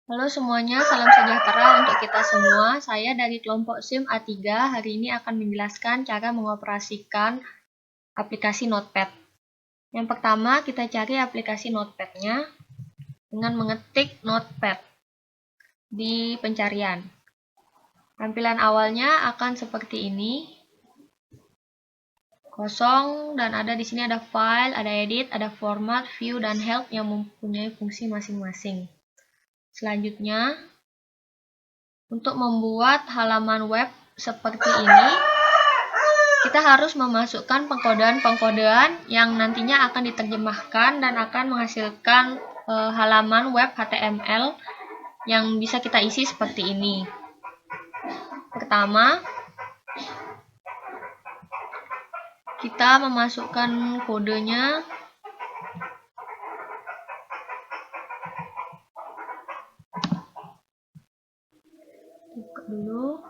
Halo semuanya, salam sejahtera untuk kita semua. Saya dari kelompok SIM A3 hari ini akan menjelaskan cara mengoperasikan aplikasi Notepad. Yang pertama, kita cari aplikasi Notepad-nya dengan mengetik Notepad di pencarian. Tampilan awalnya akan seperti ini. Kosong dan ada di sini ada file, ada edit, ada format, view, dan help yang mempunyai fungsi masing-masing. Selanjutnya, untuk membuat halaman web seperti ini, kita harus memasukkan pengkodean-pengkodean yang nantinya akan diterjemahkan dan akan menghasilkan halaman web HTML yang bisa kita isi seperti ini. Pertama, kita memasukkan kodenya. Buka dulu.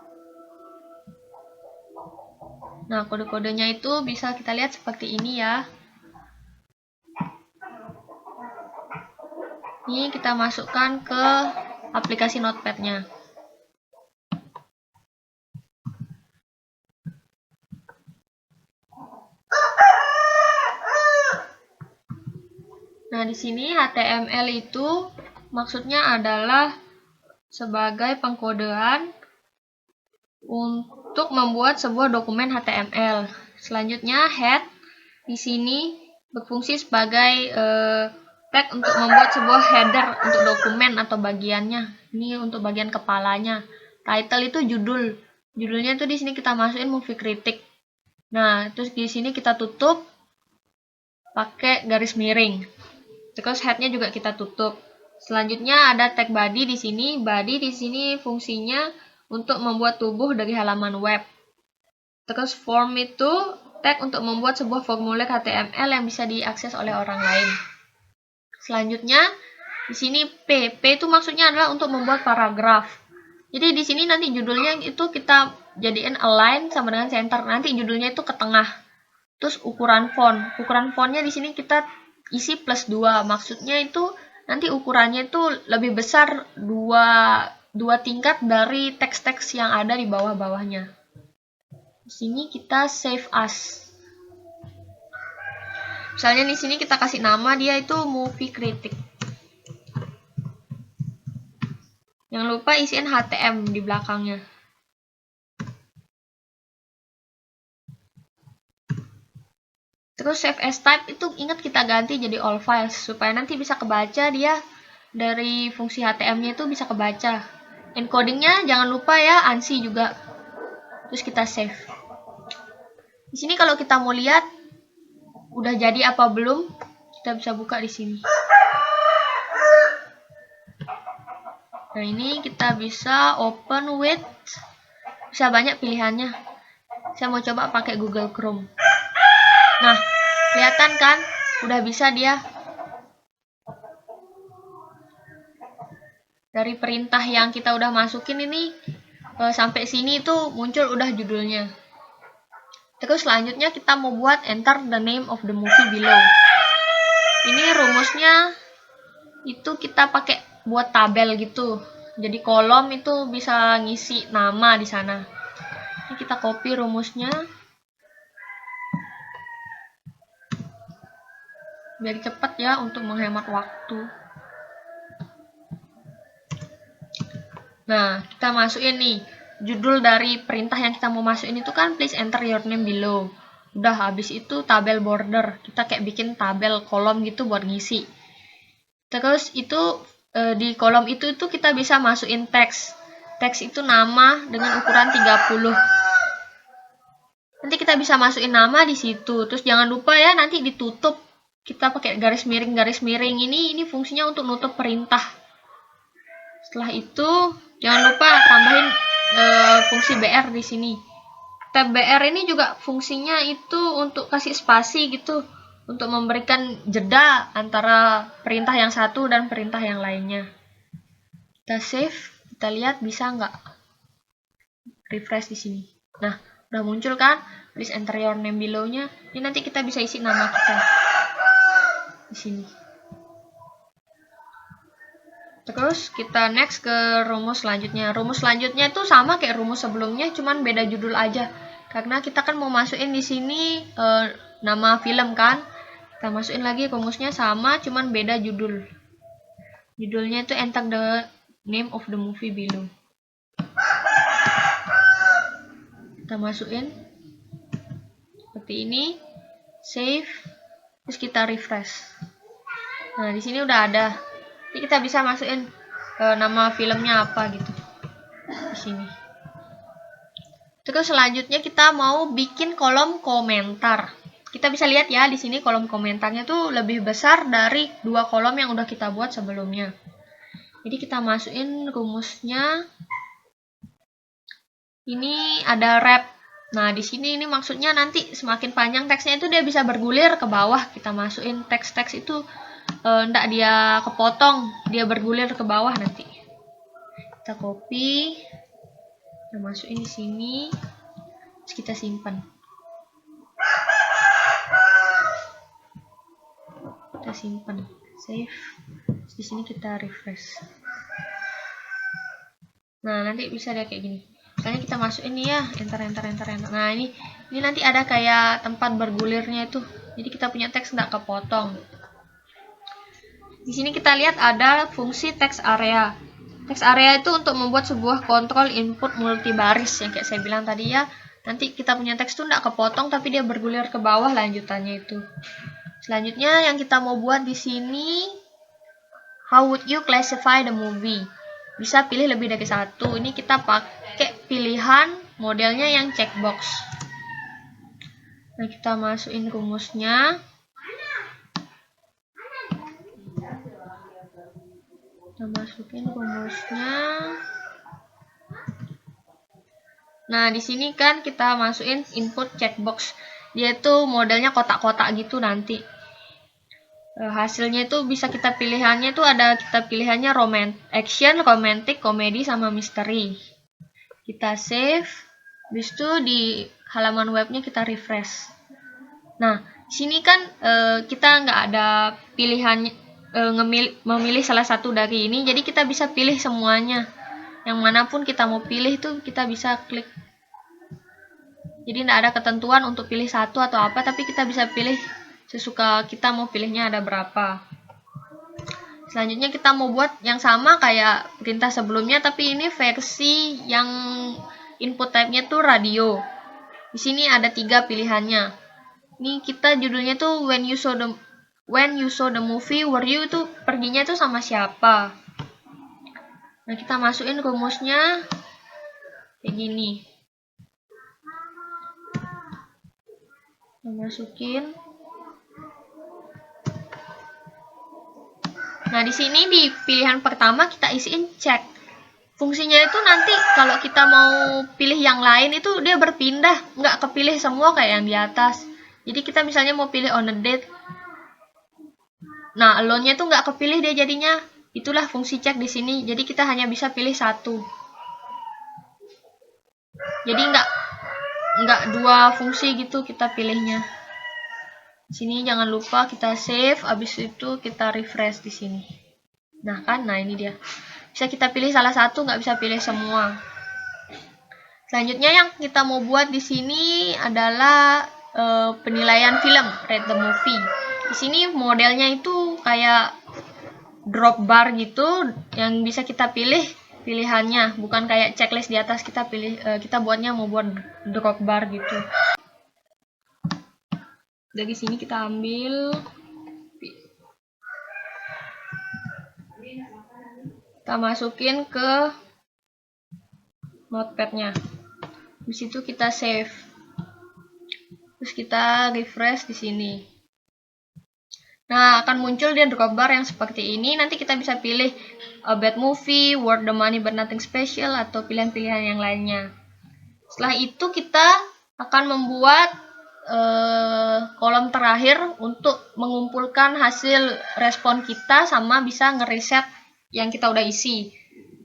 Nah, kode-kodenya itu bisa kita lihat seperti ini ya. Ini kita masukkan ke aplikasi Notepad-nya. Nah, di sini HTML itu maksudnya adalah sebagai pengkodean untuk membuat sebuah dokumen HTML. Selanjutnya, head di sini berfungsi sebagai tag untuk membuat sebuah header untuk dokumen atau bagiannya. Ini untuk bagian kepalanya. Title itu judul. Judulnya tuh di sini kita masukin movie critic. Nah, terus di sini kita tutup pakai garis miring. Terus head-nya juga kita tutup. Selanjutnya ada tag body di sini. Body di sini fungsinya untuk membuat tubuh dari halaman web. Terus form itu tag untuk membuat sebuah formulir HTML yang bisa diakses oleh orang lain. Selanjutnya di sini P. P itu maksudnya adalah untuk membuat paragraf. Jadi di sini nanti judulnya itu kita jadiin align sama dengan center. Nanti judulnya itu ke tengah. Terus ukuran font. Ukuran fontnya di sini kita isi +2. Maksudnya itu nanti ukurannya itu lebih besar dua tingkat dari teks-teks yang ada di bawah-bawahnya. Di sini kita save as. Misalnya di sini kita kasih nama dia itu movie critic. Jangan lupa isiin HTM di belakangnya. Terus save as type itu ingat kita ganti jadi all files supaya nanti bisa kebaca dia dari fungsi HTM-nya itu bisa kebaca. Encodingnya jangan lupa ya ANSI juga. Terus kita save. Di sini kalau kita mau lihat udah jadi apa belum, kita bisa buka di sini. Nah, ini kita bisa open with, bisa banyak pilihannya. Saya mau coba pakai Google Chrome. Nah, kelihatan kan? Udah bisa dia. Dari perintah yang kita udah masukin ini, sampai sini tuh muncul udah judulnya. Terus selanjutnya kita mau buat enter the name of the movie below. Ini rumusnya itu kita pakai buat tabel gitu. Jadi kolom itu bisa ngisi nama di sana. Ini kita copy rumusnya. Biar cepat ya untuk menghemat waktu. Nah, kita masukin nih. Judul dari perintah yang kita mau masukin itu kan please enter your name below. Udah habis itu tabel border. Kita kayak bikin tabel kolom gitu buat ngisi. Terus itu di kolom itu kita bisa masukin teks. Teks itu nama dengan ukuran 30. Nanti kita bisa masukin nama di situ. Terus jangan lupa ya nanti ditutup. Kita pakai garis miring ini fungsinya untuk nutup perintah. Setelah itu jangan lupa tambahin fungsi BR di sini. Tab BR ini juga fungsinya itu untuk kasih spasi gitu, untuk memberikan jeda antara perintah yang satu dan perintah yang lainnya. Kita save, kita lihat bisa nggak? Refresh di sini. Nah, udah muncul kan? Please enter your name below-nya. Ini nanti kita bisa isi nama kita di sini. Terus kita next ke rumus selanjutnya. Rumus selanjutnya itu sama kayak rumus sebelumnya, cuman beda judul aja. Karena kita kan mau masukin di sini nama film kan. Kita masukin lagi rumusnya sama, cuman beda judul. Judulnya itu enter the name of the movie below. Kita masukin seperti ini, save, terus kita refresh. Nah, di sini udah ada. Jadi kita bisa masukin nama filmnya apa gitu di sini. Terus selanjutnya kita mau bikin kolom komentar. Kita bisa lihat ya di sini kolom komentarnya tuh lebih besar dari 2 kolom yang udah kita buat sebelumnya. Jadi kita masukin rumusnya. Ini ada wrap. Nah, di sini ini maksudnya nanti semakin panjang teksnya itu dia bisa bergulir ke bawah. Kita masukin teks-teks itu ndak dia kepotong, dia bergulir ke bawah nanti. Kita copy, kita masukin di sini, terus kita simpan. Kita simpan, save. Terus di sini kita refresh. Nah, nanti bisa dia kayak gini. Misalnya kita masukin nih ya, enter. Nah, ini nanti ada kayak tempat bergulirnya itu. Jadi kita punya teks nggak kepotong. Di sini kita lihat ada fungsi text area. Text area itu untuk membuat sebuah kontrol input multibaris yang kayak saya bilang tadi ya. Nanti kita punya teks itu nggak kepotong tapi dia bergulir ke bawah lanjutannya itu. Selanjutnya yang kita mau buat di sini, how would you classify the movie? Bisa pilih lebih dari satu. Ini kita pakai pilihan modelnya yang checkbox. Nah, kita masukin rumusnya. Kita masukin rumusnya. Nah, di sini kan kita masukin input checkbox. Dia itu modelnya kotak-kotak gitu nanti. Hasilnya itu bisa kita pilihannya itu ada kita pilihannya action, romantic, komedi, sama misteri. Kita save. Habis itu di halaman webnya kita refresh. Nah, di sini kan kita nggak ada pilihan memilih salah satu dari ini, jadi kita bisa pilih semuanya. Yang manapun kita mau pilih itu kita bisa klik. Jadi nggak ada ketentuan untuk pilih satu atau apa, tapi kita bisa pilih sesuka kita mau pilihnya ada berapa. Selanjutnya kita mau buat yang sama kayak perintah sebelumnya, tapi ini versi yang input type-nya tuh radio. Di sini ada 3 pilihannya. Ini kita judulnya tuh when you saw the movie, were you itu perginya tuh sama siapa. Nah, kita masukin rumusnya kayak gini. Kita masukin. Nah, di sini di pilihan pertama kita isiin check. Fungsinya itu nanti kalau kita mau pilih yang lain itu dia berpindah, nggak kepilih semua kayak yang di atas. Jadi kita misalnya mau pilih on a date. Nah, alone-nya tuh nggak kepilih dia jadinya. Itulah fungsi check di sini. Jadi kita hanya bisa pilih satu. Jadi nggak 2 fungsi gitu kita pilihnya. Sini jangan lupa kita save, habis itu kita refresh di sini. Nah kan, nah ini dia. Bisa kita pilih salah satu, nggak bisa pilih semua. Selanjutnya yang kita mau buat di sini adalah penilaian film, rate the movie. Di sini modelnya itu kayak drop bar gitu, yang bisa kita pilih pilihannya, bukan kayak checklist di atas kita pilih. Kita buatnya mau buat drop bar gitu. Dari sini kita ambil, kita masukin ke notepad-nya. Di situ kita save. Terus kita refresh di sini. Nah, akan muncul dia drop bar yang seperti ini. Nanti kita bisa pilih a bad movie, worth the money but nothing special, atau pilihan-pilihan yang lainnya. Setelah itu kita akan membuat kolom terakhir untuk mengumpulkan hasil respon kita sama bisa ngereset yang kita udah isi.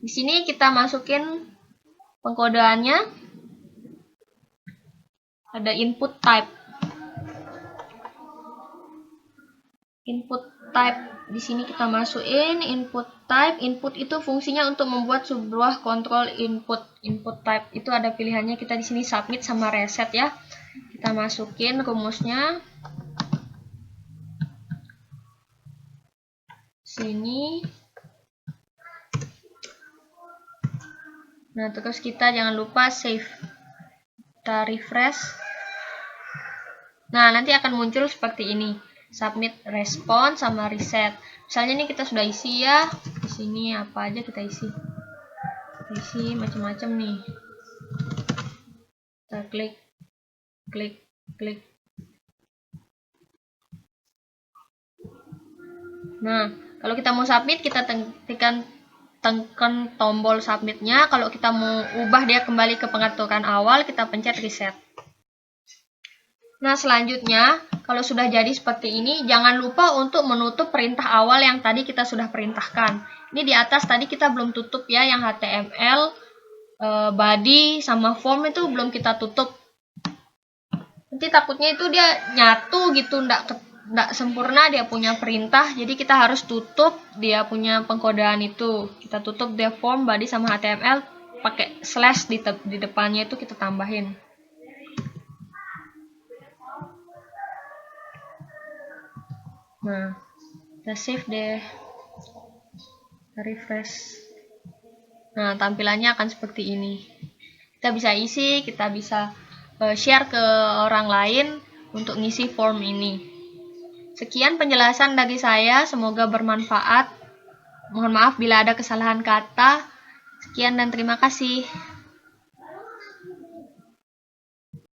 Di sini kita masukin pengkodeannya. Ada input type. Input type. Di sini kita masukin input type. Input itu fungsinya untuk membuat sebuah kontrol input. Input type itu ada pilihannya, kita di sini submit sama reset ya. Kita masukin rumusnya. Sini. Nah, terus kita jangan lupa save. Kita refresh. Nah, nanti akan muncul seperti ini. Submit respon sama reset. Misalnya ini kita sudah isi ya. Di sini apa aja kita isi. Kita isi macam-macam nih. Kita klik, klik, klik. Nah, kalau kita mau submit, kita tekan tombol submitnya. Kalau kita mau ubah dia kembali ke pengaturan awal, kita pencet reset. Nah, selanjutnya, kalau sudah jadi seperti ini, jangan lupa untuk menutup perintah awal yang tadi kita sudah perintahkan. Ini di atas tadi kita belum tutup ya, yang HTML, body, sama form itu belum kita tutup. Nanti takutnya itu dia nyatu gitu, nggak sempurna dia punya perintah, jadi kita harus tutup dia punya pengkodean itu. Kita tutup dia form, body, sama HTML, pakai slash di depannya itu kita tambahin. Nah, kita save deh, kita refresh. Nah, tampilannya akan seperti ini. Kita bisa isi, kita bisa share ke orang lain untuk ngisi form ini. Sekian penjelasan dari saya, semoga bermanfaat. Mohon maaf bila ada kesalahan kata. Sekian dan terima kasih.